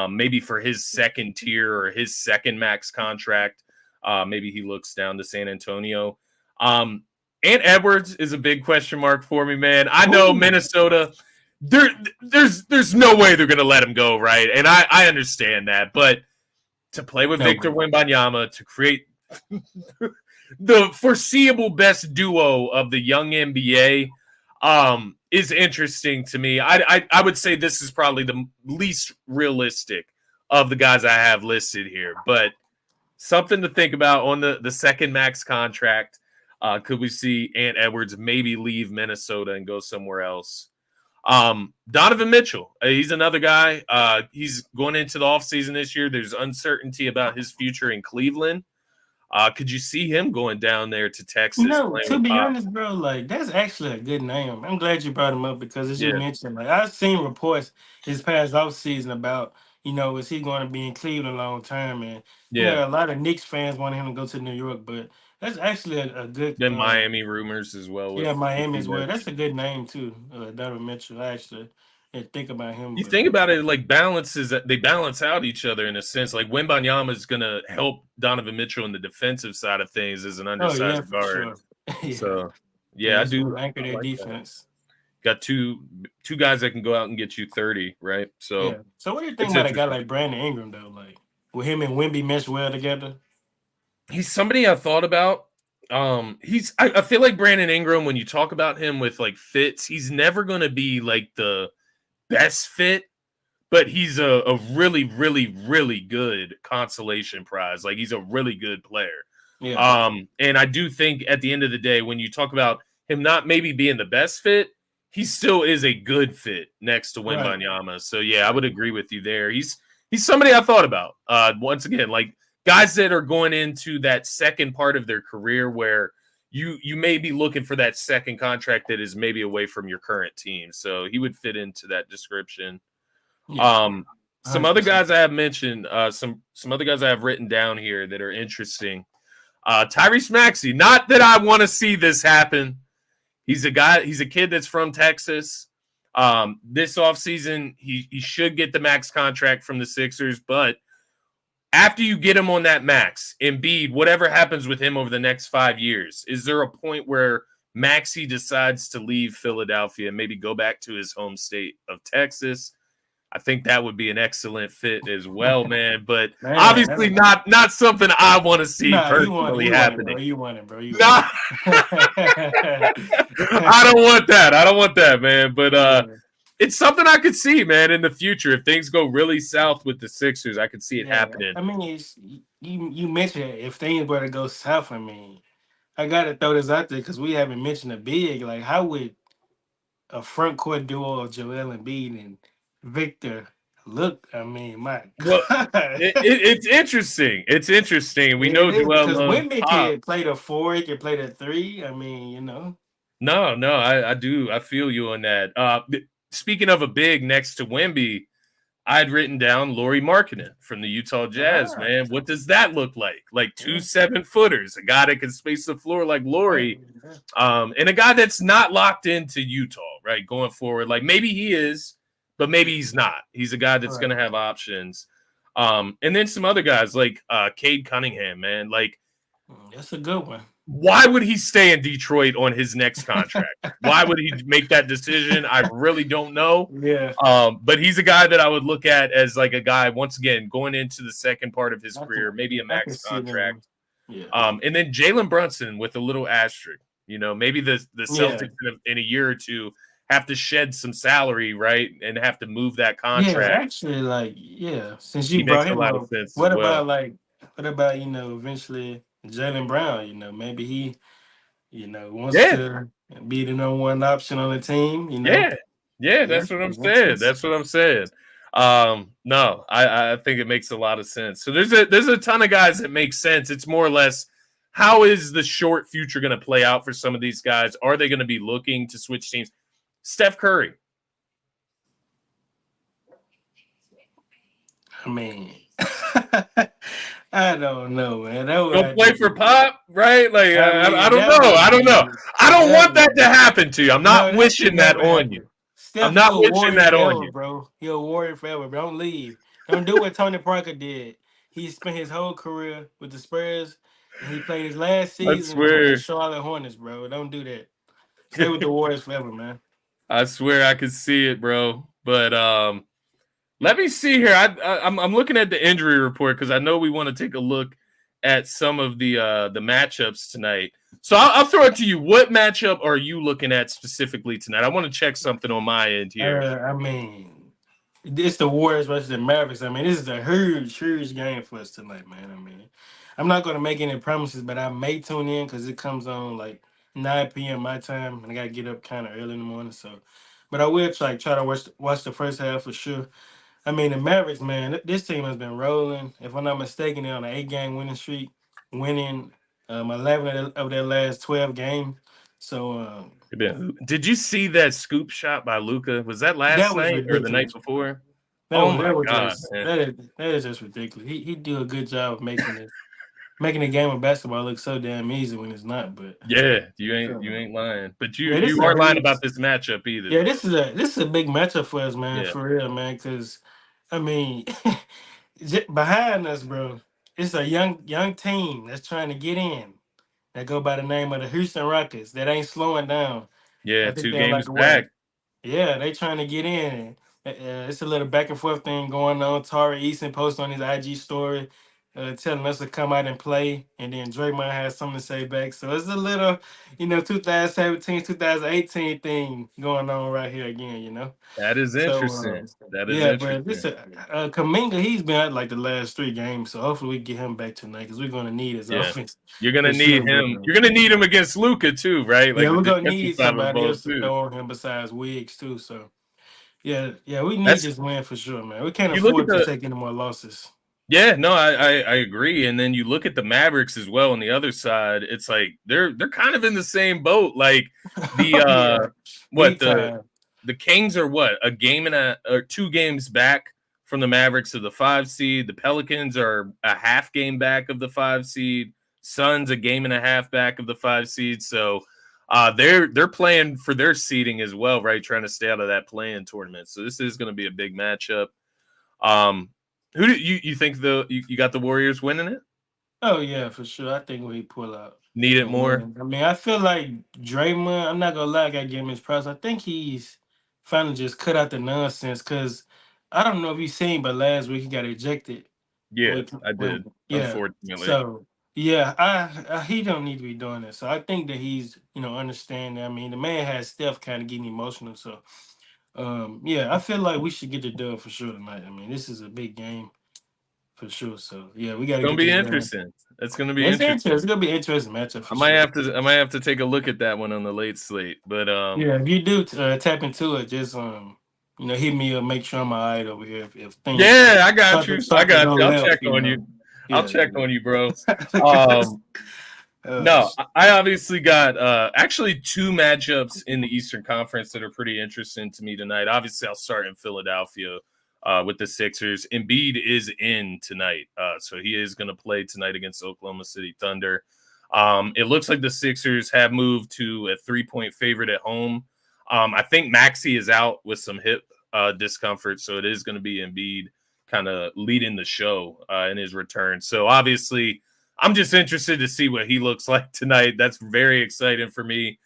Maybe for his second tier or his second max contract, maybe he looks down to San Antonio. Ant Edwards is a big question mark for me, man. I know Minnesota, there's no way they're going to let him go, right? And I understand that, but to play with Victor Wembanyama, to create the foreseeable best duo of the young NBA, is interesting to me. I would say this is probably the least realistic of the guys I have listed here, but something to think about on the second max contract. Could we see Ant Edwards maybe leave Minnesota and go somewhere else? Donovan Mitchell, he's another guy. He's going into the offseason this year. There's uncertainty about his future in Cleveland. Could you see him going down there to Texas? No, to be honest, bro, like that's actually a good name. I'm glad you brought him up because as you mentioned, like I've seen reports this past offseason about, is he going to be in Cleveland long term? And a lot of Knicks fans want him to go to New York, but that's actually a good. Then Miami rumors as well. Miami as well. That's a good name too, Donovan Mitchell. Actually, and think about him. You think about it, like they balance out each other in a sense. Like Wembanyama is going to help Donovan Mitchell in the defensive side of things as an undersized guard. Sure. So I do anchor their defense. Got two guys that can go out and get you 30, right? So So what do you think about a guy like Brandon Ingram though? Like, will him and Wemby mesh well together? He's somebody I thought about. I feel like Brandon Ingram, when you talk about him with like fits, he's never going to be like the best fit, but he's a really, really, really good consolation prize. Like he's a really good player. And I do think at the end of the day, when you talk about him not maybe being the best fit, he still is a good fit next to Wembanyama. Right. So I would agree with you there. He's somebody I thought about. Once again, like guys that are going into that second part of their career where you may be looking for that second contract that is maybe away from your current team. So he would fit into that description. Some other guys I have mentioned, some other guys I have written down here that are interesting. Tyrese Maxey, not that I want to see this happen. He's a kid that's from Texas. This offseason, he should get the max contract from the Sixers, but after you get him on that max, Embiid, whatever happens with him over the next 5 years, is there a point where Maxey decides to leave Philadelphia and maybe go back to his home state of Texas? I think that would be an excellent fit as well, man. But obviously not something I want to see personally happening. You want it, bro. I don't want that. I don't want that, man. But it's something I could see, man, in the future. If things go really south with the Sixers, I could see it happening. I mean, you mentioned if things were to go south, I mean, I got to throw this out there because we haven't mentioned a big. Like, how would a front court duo of Joel Embiid and Victor look? I mean, my God. Well, it's interesting. It's interesting. We know Joel because Wemby can play the 4, he can play the 3. I mean, No, I do. I feel you on that. Speaking of a big next to Wemby, I'd written down Lauri Markkanen from the Utah Jazz, man. What does that look like? Like 2 7-footers, a guy that can space the floor like Lauri, and a guy that's not locked into Utah, right, going forward. Like maybe he is, but maybe he's not. He's a guy that's going to have options. And then some other guys like Cade Cunningham, man. Like that's a good one. Why would he stay in Detroit on his next contract? Why would he make that decision? I really don't know. But he's a guy that I would look at as like a guy, once again, going into the second part of his career, maybe a max contract. And then Jalen Brunson with a little asterisk. Maybe the Celtics in a year or two have to shed some salary, right, and have to move that contract. Actually, since you brought him up, what about eventually Jalen Brown? Maybe he wants to be the number one option on the team. That's what I'm saying. No, I think it makes a lot of sense. So there's a ton of guys that make sense. It's more or less how is the short future going to play out for some of these guys? Are they going to be looking to switch teams? Steph Curry. I mean, I don't know, man. That would Go have to play for be. Pop, right? Like I I mean, don't that know. would I don't know. be. I don't That want that would to be. happen to you. I'm No, not that should wishing that never on you. happen. I'm Steph, not you a wishing warrior that on forever, you. bro. You a warrior forever, bro. Don't leave. Don't do what Tony Parker did. He spent his whole career with the Spurs, and he played his last I season with the swear. Charlotte Hornets, bro. Don't do that. Stay with the Warriors forever, man. I swear I could see it, bro. But let me see here. I'm looking at the injury report because I know we want to take a look at some of the matchups tonight. So I'll throw it to you. What matchup are you looking at specifically tonight? I want to check something on my end here. I mean, it's the Warriors versus the Mavericks. I mean, this is a huge, huge game for us tonight, man. I mean, I'm not gonna make any promises, but I may tune in because it comes on like 9 p.m. my time, and I gotta get up kind of early in the morning. So, but I will try to watch the first half for sure. I mean, the Mavericks, man, this team has been rolling. If I'm not mistaken, they're on an 8-game winning streak, winning 11 of their last 12 games. So Did you see that scoop shot by Luca? Was that that last was night or the night ridiculous. before? Oh my god, man. That is just ridiculous. He do a good job of making the game of basketball look so damn easy when it's not. But Yeah, you um, ain't lying. But yeah, you aren't lying about this matchup either, yeah, though. this is a big matchup for us, man, Yeah. for real, man. Because I mean, behind us, bro, it's a young team that's trying to get in. That go by the name of the Houston Rockets. That ain't slowing down. Yeah, I think 2 they're games like what. back. Yeah, they trying to get in. It's a little back and forth thing going on. Tari Eason posted on his IG story, telling us to come out and play, and then Draymond has something to say back. So it's a little, 2017, 2018 thing going on right here again. That is So interesting. That is yeah, but this interesting. Kaminga, he's been out like the last 3 games, so hopefully we get him back tonight because we're gonna need his Yeah. offense You're gonna for sure. need But him. You're gonna need him against Luca too, right? yeah, Like the we're gonna defensive need side of the somebody ball else to too. throw on him besides Wiggs too. So. Yeah, we need That's this win for sure, man. We can't you look at afford to the take any more losses. yeah, no, I agree. And then you look at the Mavericks as well on the other side, it's like they're kind of in the same boat. Like the Yeah, what big time. the Kings are what, a game and a or 2 games back from the Mavericks of the 5 seed. The Pelicans are a half game back of the 5 seed. Suns a game and a half back of the 5 seed. So they're playing for their seeding as well, right? Trying to stay out of that play-in tournament. So this is going to be a big matchup. Um, who do you think you got the Warriors winning it? Oh yeah, for sure. I think we pull out Need it and more? win. I mean, I feel like Draymond. I'm not gonna lie, I gotta give him his props. I think he's finally just cut out the nonsense because I don't know if you've seen, but last week he got ejected. Yeah, With I with did. yeah. Unfortunately, So yeah, I he don't need to be doing that. So I think that he's understanding. I mean, the man has Steph kind of getting emotional. So yeah, I feel like we should get the dub for sure tonight. I mean, this is a big game for sure. So yeah, we got it's to gonna get be this done. interesting. It's gonna be It's interesting. interesting. It's gonna be an interesting matchup for sure. I might have to take a look at that one on the late slate. But Yeah, if you do tap into it, just hit me up. Make sure I'm alright over here. If things yeah, I got you. I start to got go you. I'll left, check on you. I'll Yeah. check on you, bro. Um, no, I obviously got actually 2 matchups in the Eastern Conference that are pretty interesting to me tonight. Obviously, I'll start in Philadelphia with the Sixers. Embiid is in tonight, so he is going to play tonight against Oklahoma City Thunder. It looks like the Sixers have moved to a 3-point favorite at home. I think Maxey is out with some hip discomfort, so it is going to be Embiid kind of leading the show in his return. So obviously, I'm just interested to see what he looks like tonight. That's very exciting for me.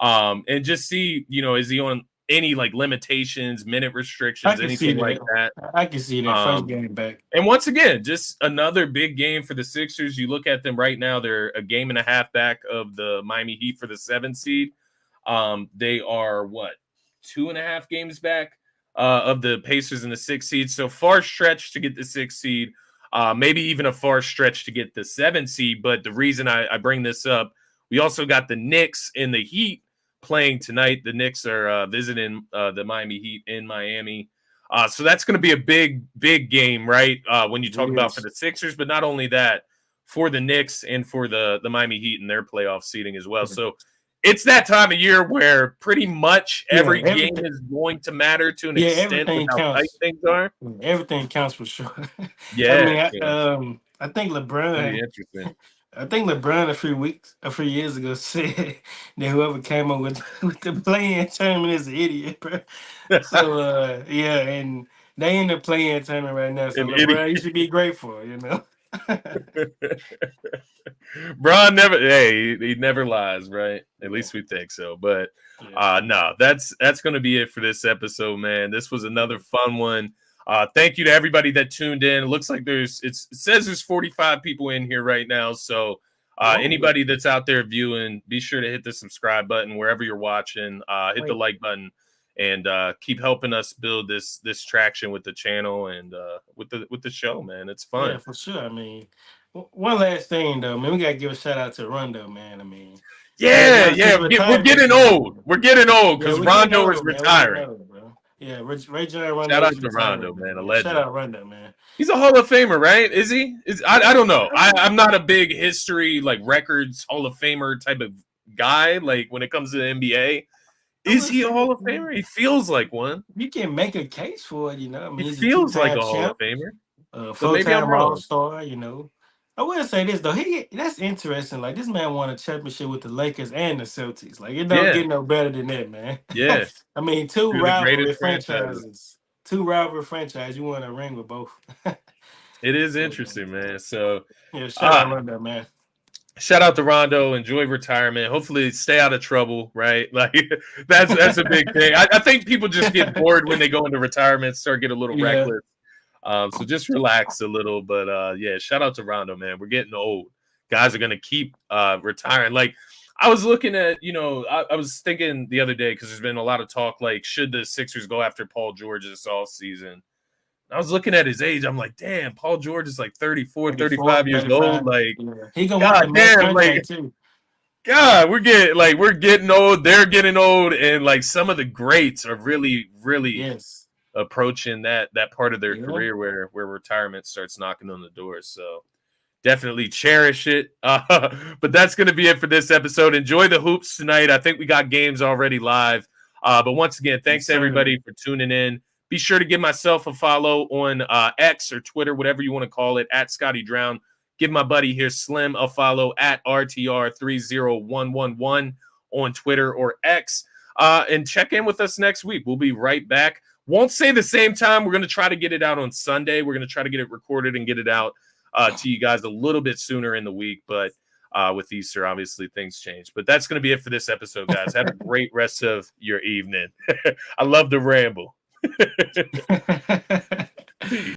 And just see, is he on any like limitations, minute I restrictions, can see anything like that. that? I can see that first Um, game back. and once again, just another big game for the Sixers. You look at them right now; they're a game and a half back of the Miami Heat for the 7 seed. They are what, 2.5 games back of the Pacers in the 6 seed. So far stretch to get the 6 seed. Maybe even a far stretch to get the 7 seed. But the reason I bring this up, we also got the Knicks and the Heat playing tonight. The Knicks are visiting the Miami Heat in Miami. So that's going to be a big game, right? When you talk about for Yes. the Sixers, but not only that, for the Knicks and for the Miami Heat and their playoff seeding as well. So it's that time of year where pretty much Yeah, every game everything. is going to matter to an Yeah, extent with everything how tight counts. things are. Everything counts for sure. I Yeah, mean, yeah, I think pretty LeBron. interesting. I think LeBron a few years ago said that whoever came up with with the playing tournament is an idiot, bro. So yeah, and they in the playing tournament right now. So An idiot. LeBron, you should be grateful, you know. Bron never, hey, he never lies, right? At Yeah, least we think so. But yeah. no, that's going to be it for this episode, man. This was another fun one. Thank you to everybody that tuned in. It looks like it says there's 45 people in here right now. So Whoa, anybody that's out there viewing, be sure to hit the subscribe button wherever you're watching. Hit the wait. like button and keep helping us build this traction with the channel and with the show, man. It's Yeah, fun. for sure. I mean, one last thing though, man, we gotta give a shout out to Rondo, man. I mean, he Yeah, announced his yeah, we're retirement getting today. old. We're getting old Yeah, because we're getting Rondo is old, man. We're getting retiring. old, bro. Yeah, Ray John Shout Rondo out is to Rondo, retiring, man, man. a Yeah, shout legend. out Rondo, man. He's a Hall of Famer, right? Is he? I don't know. I'm not a big history like records Hall of Famer type of guy. Like when it comes to the NBA, I is would he a say Hall of Famer? He feels like one. you can make a case for it, you know. I He mean, he's a feels like two-time a Hall of champ, Famer, but maybe I'm four-time wrong. All-Star, you know. I will say this though, that's interesting. Like this man won a championship with the Lakers and the Celtics. Like it don't Yeah, get no better than that, man. yeah. I mean, Two of the greatest franchises. two rivalry franchises. You won a ring with both. It is So, interesting, man. So, yeah, shout out uh, Rondo, man. shout out to Rondo. Enjoy retirement. Hopefully, stay out of trouble. Right, like that's a big thing. I think people just get bored when they go into retirement, start getting a little Yeah, reckless. So just relax a little. But yeah, shout out to Rondo, man. We're getting old. Guys are gonna keep retiring. Like I was looking at, I was thinking the other day because there's been a lot of talk. Like, should the Sixers go after Paul George this offseason? I was looking at his age. I'm like, damn, Paul George is like 34, 34, 35 years old. 35. Like, Yeah. He gonna want god the max damn, like contract too. God, we're getting old. They're getting old, and like some of the greats are really Yes. approaching that part of their Yeah. career where retirement starts knocking on the door. So definitely cherish it. But that's going to be it for this episode. Enjoy the hoops tonight. I think we got games already live. But once again, thanks to everybody for tuning in. Be sure to give myself a follow on X or Twitter, whatever you want to call it, at Scotty Drown. Give my buddy here, Slim, a follow at RTR30111 on Twitter or X. And check in with us next week. We'll be right back. Won't say the same time. We're going to try to get it out on Sunday. We're going to try to get it recorded and get it out to you guys a little bit sooner in the week. But with Easter, obviously, things change. But that's going to be it for this episode, guys. Have a great rest of your evening. I love the ramble.